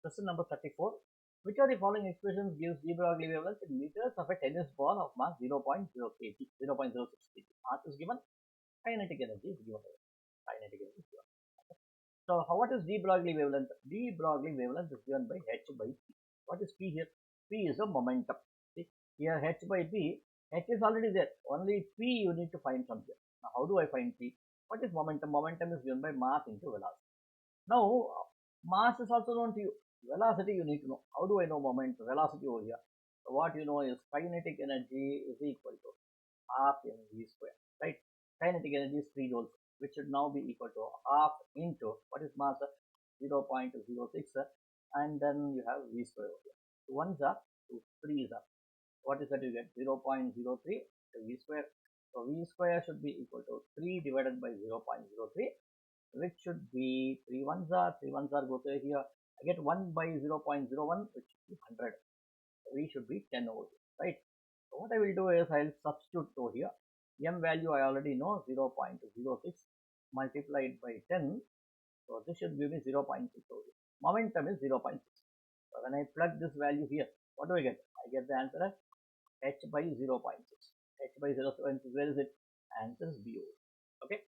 Question number 34. Which of the following expressions gives de Broglie wavelength in meters of a tennis ball of mass 0.0 kg, 0.06 kg? Mass is given, kinetic energy is given. Kinetic energy is given. So, what is de Broglie wavelength? De Broglie wavelength is given by h by p. What is p here? P is a momentum. See, here h by p, h is already there. Only p you need to find from here. Now, how do I find p? What is momentum? Momentum is given by mass into velocity. Now, mass is also known to you. Velocity you need to know. How do I know moment? Velocity over here. So what you know is kinetic energy is equal to half mv square, right? Kinetic energy is 3 joules, which should now be equal to half into what is mass? 0.06, and then you have v square over here. So ones are, two threes are. What is that you get? 0.03 v square. So v square should be equal to 3 divided by 0.03, which should be 3 ones are go to here. I get 1 by 0.01, which should be 100. V should be 10 over here, right? So what I will do is I'll substitute over here. M value I already know, 0.06 multiplied by 10. So this should give me 0.6 over here. Momentum is 0.6. So when I plug this value here, what do I get? I get the answer as h by 0.6. H by 0.6, where is it? Answer is B over. Okay.